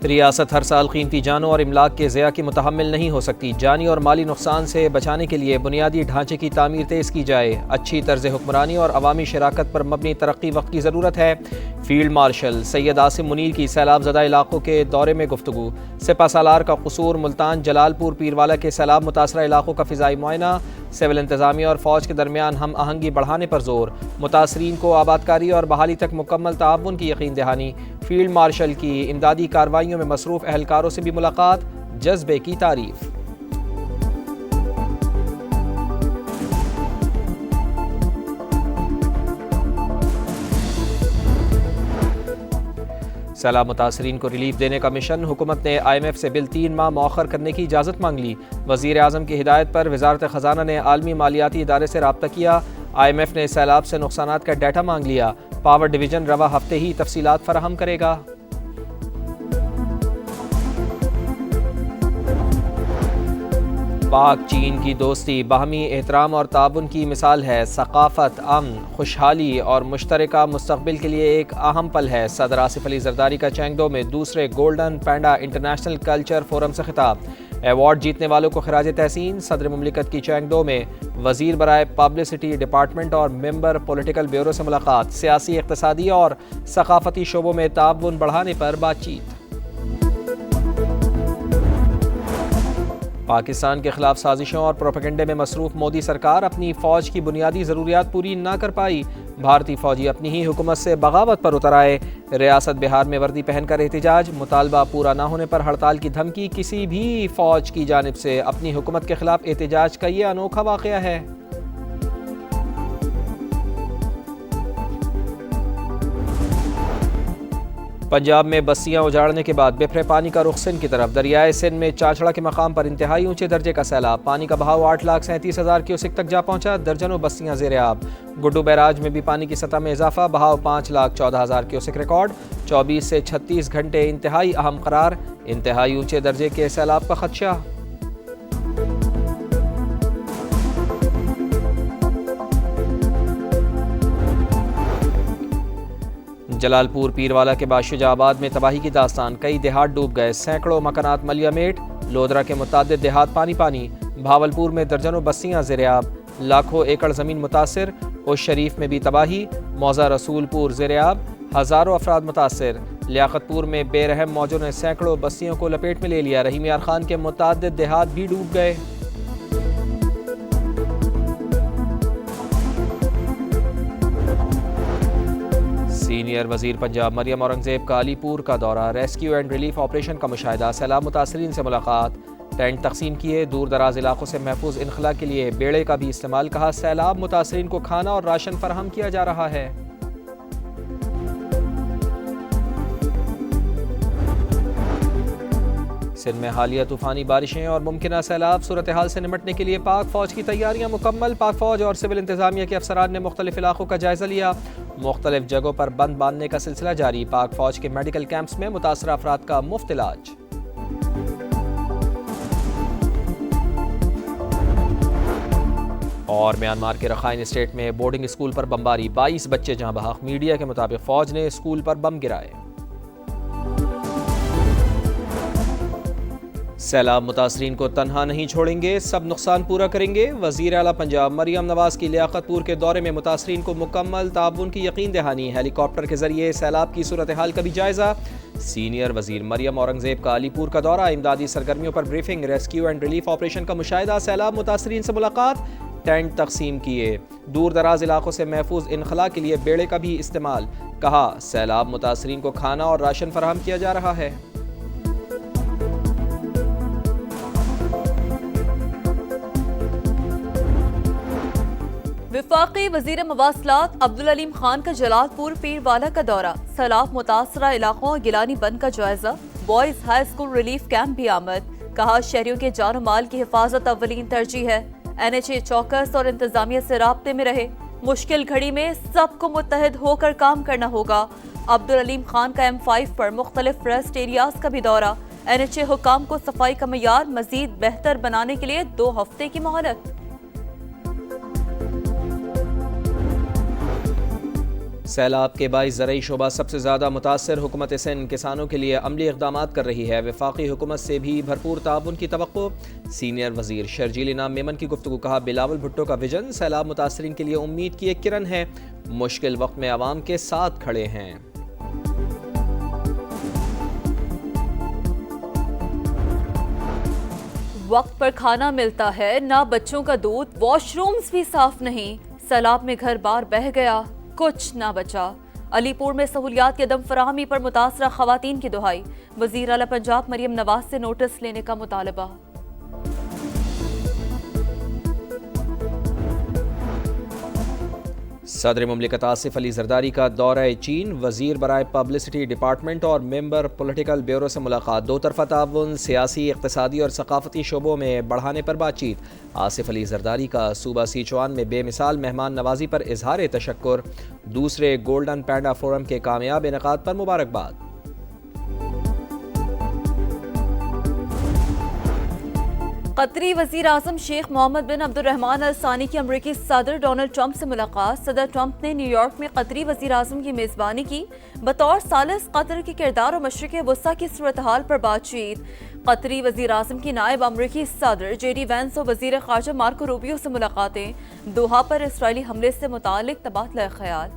ریاست ہر سال قیمتی جانوں اور املاک کے ضیاع کی متحمل نہیں ہو سکتی، جانی اور مالی نقصان سے بچانے کے لیے بنیادی ڈھانچے کی تعمیر تیز کی جائے، اچھی طرز حکمرانی اور عوامی شراکت پر مبنی ترقی وقت کی ضرورت ہے۔ فیلڈ مارشل سید عاصم منیر کی سیلاب زدہ علاقوں کے دورے میں گفتگو، سپہ سالار کا قصور، ملتان، جلال پور، پیروالا کے سیلاب متاثرہ علاقوں کا فضائی معائنہ، سول انتظامیہ اور فوج کے درمیان ہم آہنگی بڑھانے پر زور، متاثرین کو آبادکاری اور بحالی تک مکمل تعاون کی یقین دہانی، فیلڈ مارشل کی امدادی کارروائیوں میں مصروف اہلکاروں سے بھی ملاقات، جذبے کی تعریف۔ سیلاب متاثرین کو ریلیف دینے کا مشن، حکومت نے آئی ایم ایف سے بل 3 ماہ مؤخر کرنے کی اجازت مانگ لی، وزیر اعظم کی ہدایت پر وزارت خزانہ نے عالمی مالیاتی ادارے سے رابطہ کیا، آئی ایم ایف نے سیلاب سے نقصانات کا ڈیٹا مانگ لیا، پاور ڈویژن رواں ہفتے ہی تفصیلات فراہم کرے گا۔ پاک چین کی دوستی باہمی احترام اور تعاون کی مثال ہے، ثقافت، امن، خوشحالی اور مشترکہ مستقبل کے لیے ایک اہم پل ہے۔ صدر آصف علی زرداری کا چینگدو میں دوسرے golden panda international culture forum سے خطاب، ایوارڈ جیتنے والوں کو خراج تحسین۔ صدر مملکت کی چینگدو میں وزیر برائے پبلسٹی ڈپارٹمنٹ اور ممبر پولیٹیکل بیورو سے ملاقات، سیاسی، اقتصادی اور ثقافتی شعبوں میں تعاون بڑھانے پر بات چیت۔ پاکستان کے خلاف سازشوں اور پروپیگنڈے میں مصروف مودی سرکار اپنی فوج کی بنیادی ضروریات پوری نہ کر پائی، بھارتی فوجی اپنی ہی حکومت سے بغاوت پر اتر آئے، ریاست بہار میں وردی پہن کر احتجاج، مطالبہ پورا نہ ہونے پر ہڑتال کی دھمکی، کسی بھی فوج کی جانب سے اپنی حکومت کے خلاف احتجاج کا یہ انوکھا واقعہ ہے۔ پنجاب میں بستیاں اجاڑنے کے بعد بفرے پانی کا رخ سندھ کی طرف، دریائے سندھ میں چاچڑا کے مقام پر انتہائی اونچے درجے کا سیلاب، پانی کا بہاؤ 8,37,000 کیوسک تک جا پہنچا، درجنوں بستیاں زیر آب، گڈو بیراج میں بھی پانی کی سطح میں اضافہ، بہاؤ 5,14,000 کیوسک ریکارڈ، 24 سے 36 گھنٹے انتہائی اہم قرار، انتہائی اونچے درجے کے سیلاب کا خدشہ۔ جلال پور پیروالا کے بعد شجاع آباد میں تباہی کی داستان، کئی دیہات ڈوب گئے، سینکڑوں مکانات ملیا میٹ، لودرا کے متعدد دیہات پانی، بھاولپور میں درجنوں بستیاں زیر آب، لاکھوں ایکڑ زمین متاثر، اوش شریف میں بھی تباہی، موضع رسول پور زیر آب، ہزاروں افراد متاثر، لیاقت پور میں بے رحم موجوں نے سینکڑوں بستیوں کو لپیٹ میں لے لیا، رحیم یار خان کے متعدد دیہات بھی ڈوب گئے۔ سینئر وزیر پنجاب مریم اورنگزیب کا علی پور کا دورہ، ریسکیو اینڈ ریلیف آپریشن کا مشاہدہ، سیلاب متاثرین سے ملاقات، ٹینٹ تقسیم کیے، دور دراز علاقوں سے محفوظ انخلاء کے لیے بیڑے کا بھی استعمال، کہا سیلاب متاثرین کو کھانا اور راشن فراہم کیا جا رہا ہے۔ سندھ میں حالیہ طوفانی بارشیں اور ممکنہ سیلاب، صورتحال سے نمٹنے کے لیے پاک فوج کی تیاریاں مکمل، پاک فوج اور سول انتظامیہ کے افسران نے مختلف علاقوں کا جائزہ لیا، مختلف جگہوں پر بند باندھنے کا سلسلہ جاری، پاک فوج کے میڈیکل کیمپس میں متاثرہ افراد کا مفت علاج۔ اور میانمار کے رخائن اسٹیٹ میں بورڈنگ اسکول پر بمباری، 22 بچے جاں بحق، میڈیا کے مطابق فوج نے اسکول پر بم گرائے۔ سیلاب متاثرین کو تنہا نہیں چھوڑیں گے، سب نقصان پورا کریں گے، وزیر اعلیٰ پنجاب مریم نواز کی لیاقت پور کے دورے میں متاثرین کو مکمل تعاون کی یقین دہانی، ہیلی کاپٹر کے ذریعے سیلاب کی صورتحال کا بھی جائزہ، سینئر وزیر مریم اورنگزیب کا علی پور کا دورہ، امدادی سرگرمیوں پر briefing, rescue and relief operation کا مشاہدہ، سیلاب متاثرین سے ملاقات، ٹینٹ تقسیم کیے، دور دراز علاقوں سے محفوظ انخلاء کے لیے بیڑے کا بھی استعمال، کہا سیلاب متاثرین کو کھانا اور راشن فراہم کیا جا رہا ہے۔ وفاقی وزیر مواصلات عبدالعلیم خان کا جلال پور پیروالا کا دورہ، سیلاب متاثرہ علاقوں اور گیلانی بند کا جائزہ، boys high school relief camp بھی آمد، کہا شہریوں کے جان و مال کی حفاظت اولین ترجیح ہے، این ایچ اے چوکس اور انتظامیہ سے رابطے میں رہے، مشکل گھڑی میں سب کو متحد ہو کر کام کرنا ہوگا۔ عبدالعلیم خان کا M5 پر مختلف ریسٹ ایریاز کا بھی دورہ، این ایچ اے حکام کو صفائی کا معیار مزید بہتر بنانے کے لیے 2 ہفتے کی مہلت۔ سیلاب کے باعث زرعی شعبہ سب سے زیادہ متاثر، حکومت سندھ کسانوں کے لیے عملی اقدامات کر رہی ہے، وفاقی حکومت سے بھی بھرپور تعاون کی توقع۔ سینئر وزیر شرجیل انعام میمن کی گفتگو، کہا بلاول بھٹو کا ویژن سیلاب متاثرین کے لیے امید کی ایک کرن ہے، مشکل وقت میں عوام کے ساتھ کھڑے ہیں۔ وقت پر کھانا ملتا ہے نہ بچوں کا دودھ، واش رومز بھی صاف نہیں، سیلاب میں گھر بار بہہ گیا، کچھ نہ بچا۔ علی پور میں سہولیات کی عدم فراہمی پر متاثرہ خواتین کی دہائی، وزیر اعلیٰ پنجاب مریم نواز سے نوٹس لینے کا مطالبہ۔ صدر مملکت آصف علی زرداری کا دورہ چین، وزیر برائے پبلسٹی ڈپارٹمنٹ اور ممبر پولیٹیکل بیورو سے ملاقات، دو طرفہ تعاون سیاسی، اقتصادی اور ثقافتی شعبوں میں بڑھانے پر بات چیت۔ آصف علی زرداری کا صوبہ سیچوان میں بے مثال مہمان نوازی پر اظہار تشکر، دوسرے گولڈن پینڈا فورم کے کامیاب انعقاد پر مبارکباد۔ قطری وزیر اعظم شیخ محمد بن عبد الرحمن ال ثانی کی امریکی صدر ڈونلڈ ٹرمپ سے ملاقات، صدر ٹرمپ نے نیو یارک میں قطری وزیر اعظم کی میزبانی کی، بطور ثالث قطر کے کردار اور مشرق وسطیٰ کی صورتحال پر بات چیت۔ قطری وزیر اعظم کی نائب امریکی صدر جے ڈی وینس اور وزیر خارجہ مارکو روبیو سے ملاقاتیں، دوحہ پر اسرائیلی حملے سے متعلق تبادلہ خیال۔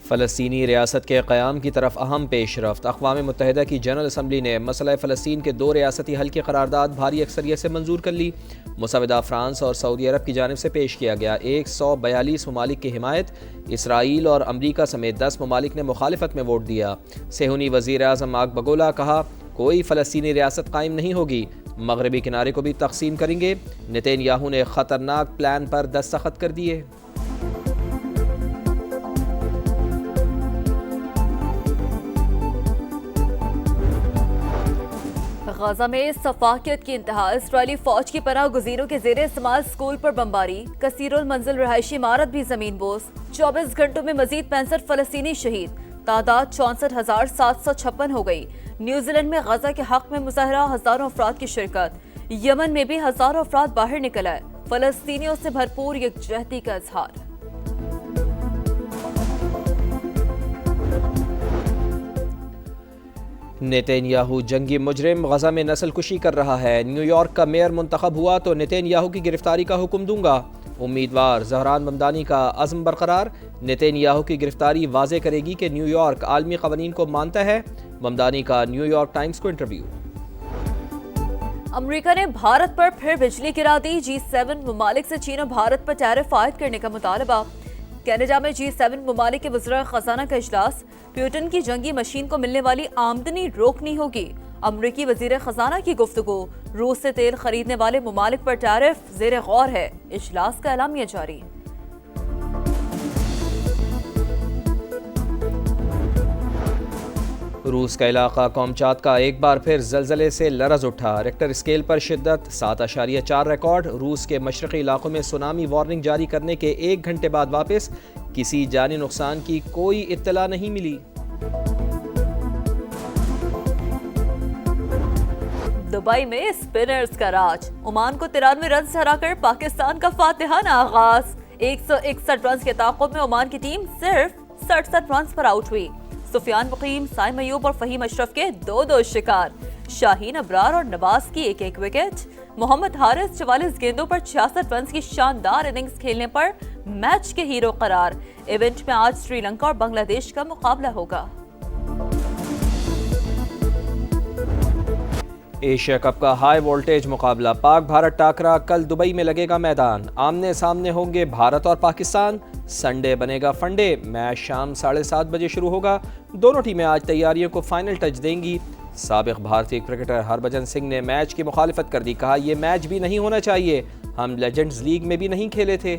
فلسطینی ریاست کے قیام کی طرف اہم پیش رفت، اقوام متحدہ کی جنرل اسمبلی نے مسئلہ فلسطین کے 2 ریاستی حل کی قرارداد بھاری اکثریت سے منظور کر لی، مسودہ فرانس اور سعودی عرب کی جانب سے پیش کیا گیا، 142 ممالک کی حمایت، اسرائیل اور امریکہ سمیت 10 ممالک نے مخالفت میں ووٹ دیا۔ صہیونی وزیر اعظم آگ بگولا، کہا کوئی فلسطینی ریاست قائم نہیں ہوگی، مغربی کنارے کو بھی تقسیم کریں گے۔ نتین یاہو نے خطرناک پلان پر دستخط کر دیے۔ غزہ میں سفاکیت کی انتہا، اسرائیلی فوج کی پناہ گزینوں کے زیر استعمال اسکول پر بمباری، کثیر المنزل رہائشی عمارت بھی زمین بوس، 24 گھنٹوں میں مزید 65 فلسطینی شہید، تعداد 64,756 ہو گئی۔ نیوزی لینڈ میں غزہ کے حق میں مظاہرہ، ہزاروں افراد کی شرکت، یمن میں بھی ہزاروں افراد باہر نکل آئے، فلسطینیوں سے بھرپور یکجہتی کا اظہار۔ نتین یاہو جنگی مجرم، غزہ میں نسل کشی کر رہا ہے، نیو یارک کا میئر منتخب ہوا تو نتین یاہو کی گرفتاری کا حکم دوں گا، امیدوار زہران ممدانی کا عزم برقرار۔ نتین یاہو کی گرفتاری واضح کرے گی کہ نیو یارک عالمی قوانین کو مانتا ہے، ممدانی کا نیو یارک ٹائمز کو انٹرویو۔ امریکہ نے بھارت پر پھر بجلی گرا دی، G7 ممالک سے چین اور بھارت پر ٹیرف عائد کرنے کا مطالبہ۔ کینیڈا میں G7 ممالک کے وزراء خزانہ کا اجلاس، پیوٹن کی جنگی مشین کو ملنے والی آمدنی روکنی ہوگی، امریکی وزیر خزانہ کی گفتگو، روس سے تیل خریدنے والے ممالک پر ٹیرف زیر غور ہے، اجلاس کا اعلامیہ جاری۔ روس کا علاقہ کومچات کا ایک بار پھر زلزلے سے لرز اٹھا، ریکٹر اسکیل پر شدت 7.4 ریکارڈ، روس کے مشرقی علاقوں میں سونامی وارننگ جاری کرنے کے 1 گھنٹے بعد واپس، کسی جانی نقصان کی کوئی اطلاع نہیں ملی۔ دبئی میں اسپنرز کا راج، عمان کو 93 رن سے ہرا کر پاکستان کا فاتحانہ آغاز، 161 رنز کے تعاقب میں عمان کی ٹیم صرف 67 رنز پر آؤٹ ہوئی۔ سفیان مقیم، سائم ایوب اور فہیم اشرف کے 2 شکار، شاہین ابرار اور نواز کی 1 وکٹ، محمد حارث 44 گیندوں پر 66 رنز کی شاندار اننگز کھیلنے پر میچ کے ہیرو قرار۔ ایونٹ میں آج سری لنکا اور بنگلہ دیش کا مقابلہ ہوگا۔ ایشیا کپ کا ہائی وولٹیج مقابلہ، پاک بھارت ٹاکرا کل دبئی میں لگے گا میدان، آمنے سامنے ہوں گے بھارت اور پاکستان، سنڈے بنے گا فن ڈے، میچ شام 7:30 بجے شروع ہوگا، دونوں ٹیمیں آج تیاریوں کو فائنل ٹچ دیں گی۔ سابق بھارتی کرکٹر ہربھجن سنگھ نے میچ کی مخالفت کر دی، کہا یہ میچ بھی نہیں ہونا چاہیے، ہم لیجنڈز لیگ میں بھی نہیں کھیلے تھے۔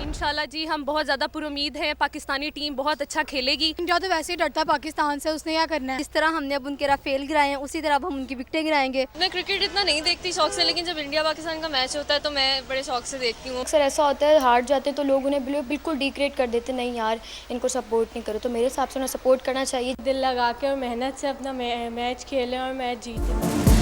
انشاءاللہ جی ہم بہت زیادہ پر امید ہیں، پاکستانی ٹیم بہت اچھا کھیلے گی۔ انڈیا تو ویسے ہی ڈرتا ہے پاکستان سے، اس نے کیا کرنا ہے، اس طرح ہم نے اب ان کے رافیل گرائے ہیں اسی طرح اب ہم ان کی وکٹیں گرائیں گے۔ میں کرکٹ اتنا نہیں دیکھتی شوق سے، لیکن جب انڈیا پاکستان کا میچ ہوتا ہے تو میں بڑے شوق سے دیکھتی ہوں۔ اکثر ایسا ہوتا ہے ہار جاتے ہیں تو لوگ انہیں بالکل ڈیگریڈ کر دیتے، نہیں یار ان کو سپورٹ نہیں کرو، تو میرے حساب سے انہیں سپورٹ کرنا چاہیے، دل لگا کے اور محنت سے اپنا میچ کھیلیں اور میچ جیتیں۔